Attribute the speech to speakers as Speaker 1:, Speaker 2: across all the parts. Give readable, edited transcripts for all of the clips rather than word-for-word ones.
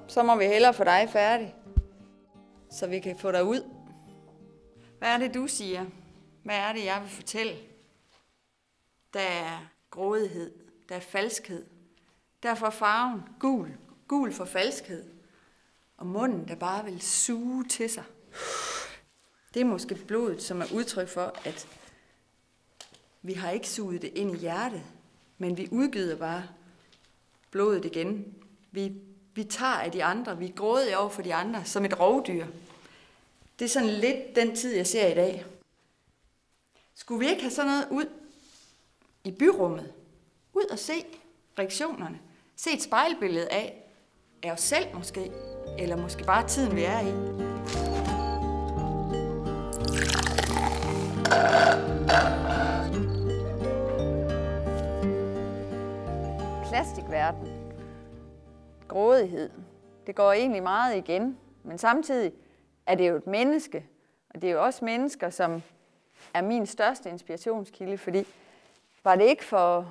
Speaker 1: Så må vi hellere få dig færdig, så vi kan få dig ud. Hvad er det, du siger? Hvad er det, jeg vil fortælle? Der er grådighed, der er falskhed. Derfor farven gul, gul for falskhed. Og munden, der bare vil suge til sig. Det er måske blodet, som er udtryk for, at vi har ikke suget det ind i hjertet, men vi udgyder bare blodet igen. Vi tager af de andre, vi er grådige over for de andre, som et rovdyr. Det er sådan lidt den tid, jeg ser i dag. Skulle vi ikke have sådan noget ud i byrummet? Ud og se reaktionerne. Se et spejlbillede af os selv måske, eller måske bare tiden, vi er i. Plastikverden. Grådighed. Det går egentlig meget igen, men samtidig er det jo et menneske, og det er jo også mennesker, som er min største inspirationskilde, fordi var det ikke for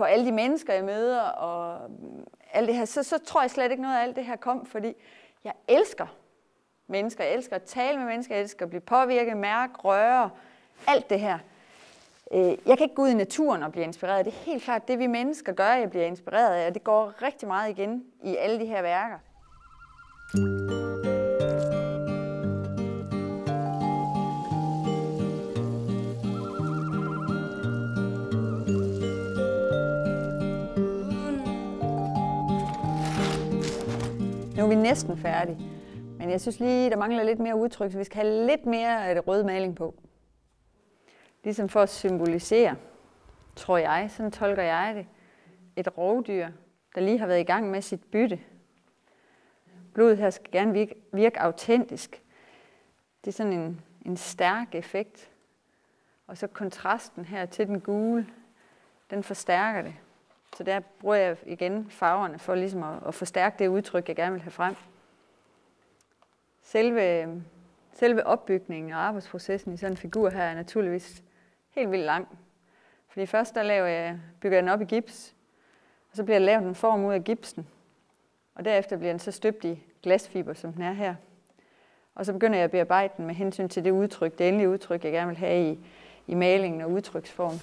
Speaker 1: alle de mennesker, jeg møder, og alt det her, så tror jeg slet ikke noget af alt det her kom, fordi jeg elsker mennesker, jeg elsker at tale med mennesker, jeg elsker at blive påvirket, mærke, røre, alt det her. Jeg kan ikke gå ud i naturen og blive inspireret. Det er helt klart det, vi mennesker gør, jeg bliver inspireret af, og det går rigtig meget igen i alle de her værker. Nu er vi næsten færdige, men jeg synes lige, der mangler lidt mere udtryk, så vi skal have lidt mere af det røde maling på. Ligesom for at symbolisere, tror jeg, sådan tolker jeg det, et rovdyr, der lige har været i gang med sit bytte. Blodet her skal gerne virke autentisk. Det er sådan en stærk effekt. Og så kontrasten her til den gule, den forstærker det. Så der bruger jeg igen farverne for ligesom at forstærke det udtryk, jeg gerne vil have frem. Selve opbygningen og arbejdsprocessen i sådan en figur her er naturligvis helt vildt lang. Fordi først der bygger jeg den op i gips, og så bliver der lavet en form ud af gipsen. Og derefter bliver den så støbt i glasfiber, som den er her. Og så begynder jeg at bearbejde den med hensyn til det udtryk, det endelige udtryk, jeg gerne vil have i malingen og udtryksform.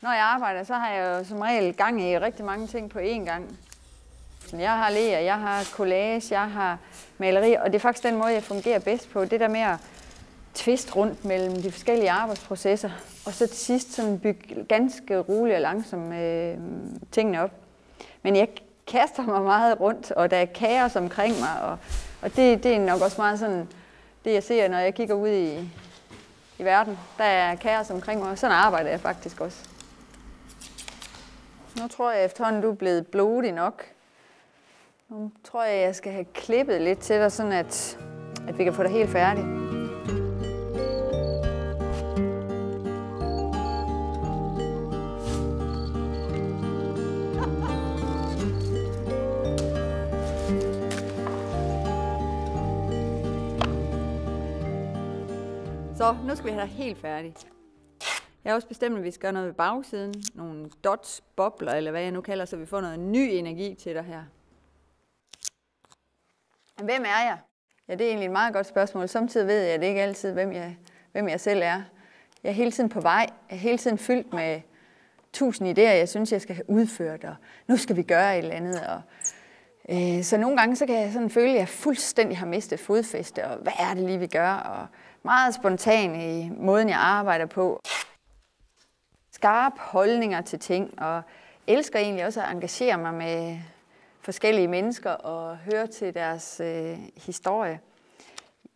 Speaker 1: Når jeg arbejder, så har jeg jo som regel gang i rigtig mange ting på én gang. Jeg har ler, jeg har collage, jeg har maleri, og det er faktisk den måde, jeg fungerer bedst på. Det der med at twist rundt mellem de forskellige arbejdsprocesser, og så til sidst sådan bygge ganske roligt og langsomt tingene op. Men jeg kaster mig meget rundt, og der er kaos omkring mig, og det er nok også meget sådan, det jeg ser, når jeg kigger ud i verden. Der er kaos omkring mig, og sådan arbejder jeg faktisk også. Nu tror jeg efterhånden, du er blevet blodig nok. Nu tror jeg skal have klippet lidt til dig, sådan at vi kan få det helt færdigt. Så nu skal vi have dig helt færdigt. Jeg har også bestemt, at vi skal gøre noget ved bagsiden. Nogle dots, bobler, eller hvad jeg nu kalder, så vi får noget ny energi til dig her. Hvem er jeg? Ja, det er egentlig et meget godt spørgsmål. Samtidig ved jeg, at det ikke altid, hvem jeg selv er. Jeg er hele tiden på vej. Jeg er hele tiden fyldt med 1000 idéer, jeg synes, jeg skal have udført. Og nu skal vi gøre et eller andet. Så nogle gange så kan jeg sådan føle, at jeg fuldstændig har mistet fodfæste. Og hvad er det lige, vi gør? Og meget spontan i måden, jeg arbejder på. Skarpe holdninger til ting. Og elsker egentlig også at engagere mig med forskellige mennesker og høre til deres historie.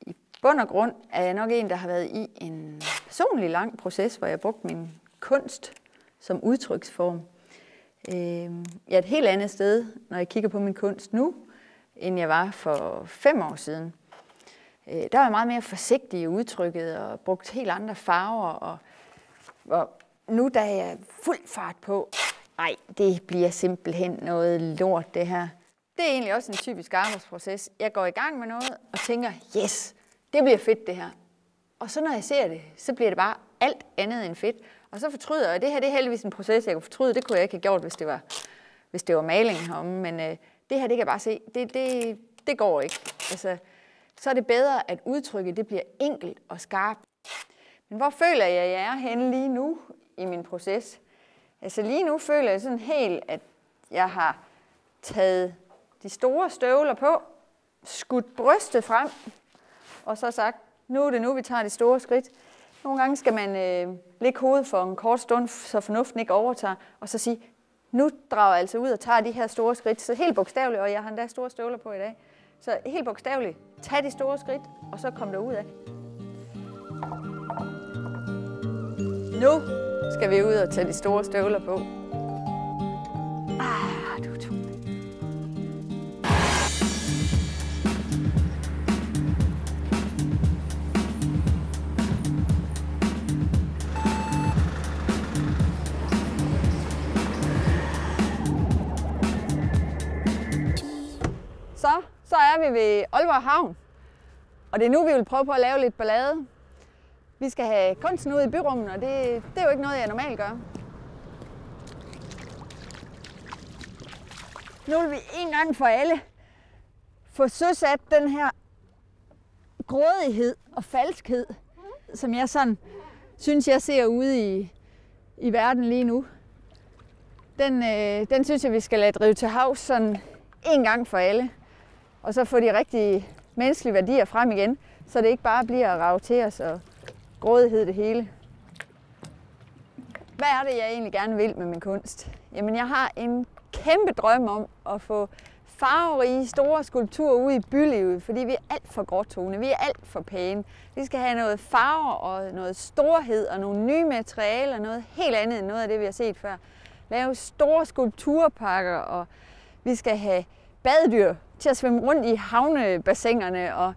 Speaker 1: I bund og grund er jeg nok en, der har været i en personlig lang proces, hvor jeg brugte min kunst som udtryksform. Jeg er et helt andet sted, når jeg kigger på min kunst nu, end jeg var for 5 år siden. Der var jeg meget mere forsigtig i udtrykket og brugt helt andre farver. Og nu der er jeg fuld fart på, Nej, det bliver simpelthen noget lort, det her. Det er egentlig også en typisk arbejdsproces. Jeg går i gang med noget og tænker, yes, det bliver fedt det her. Og så når jeg ser det, så bliver det bare alt andet end fedt. Og så fortryder jeg, og det her det er heldigvis en proces, jeg kan fortryde. Det kunne jeg ikke have gjort, hvis det var maling heromme. Men det her, det kan jeg bare se, det går ikke. Altså, så er det bedre, at udtrykket det bliver enkelt og skarpt. Men hvor føler jeg er henne lige nu i min proces? Altså lige nu føler jeg sådan helt, at jeg har taget de store støvler på, skudt brystet frem, og så sagt, nu er det nu, vi tager det store skridt. Nogle gange skal man lægge hovedet for en kort stund, så fornuften ikke overtager, og så sige, nu drager jeg altså ud og tager de her store skridt. Så helt bogstaveligt, og jeg har endda store støvler på i dag. Så helt bogstaveligt, tag de store skridt, og så kom derud af. Nu skal vi ud og tage de store støvler på. Du er tung. Så er vi ved Aalborg Havn, og det er nu, vi vil prøve på at lave lidt ballade. Vi skal have kunsten ud i byrummen, og det er jo ikke noget, jeg normalt gør. Nu vil vi en gang for alle få søsat den her grådighed og falskhed, som jeg sådan synes, jeg ser ude i verden lige nu. Den synes jeg, vi skal lade drive til havs sådan en gang for alle. Og så få de rigtige menneskelige værdier frem igen, så det ikke bare bliver at rage til os og grådighed det hele. Hvad er det, jeg egentlig gerne vil med min kunst? Jamen, jeg har en kæmpe drøm om at få farverige, store skulpturer ude i bylivet, fordi vi er alt for gråtone, vi er alt for pæne. Vi skal have noget farver og noget storhed og nogle nye materialer, noget helt andet end noget af det, vi har set før. Lave store skulpturpakker, og vi skal have badedyr til at svømme rundt i havnebassinerne, og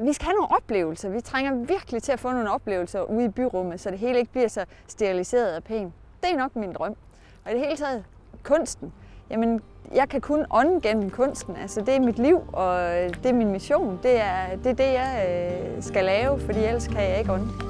Speaker 1: vi skal have nogle oplevelser. Vi trænger virkelig til at få nogle oplevelser ude i byrummet, så det hele ikke bliver så steriliseret og pænt. Det er nok min drøm. Og i det hele taget, kunsten. Jamen, jeg kan kun ånde gennem kunsten. Altså, det er mit liv, og det er min mission. Det er det, jeg skal lave, fordi ellers kan jeg ikke ånde.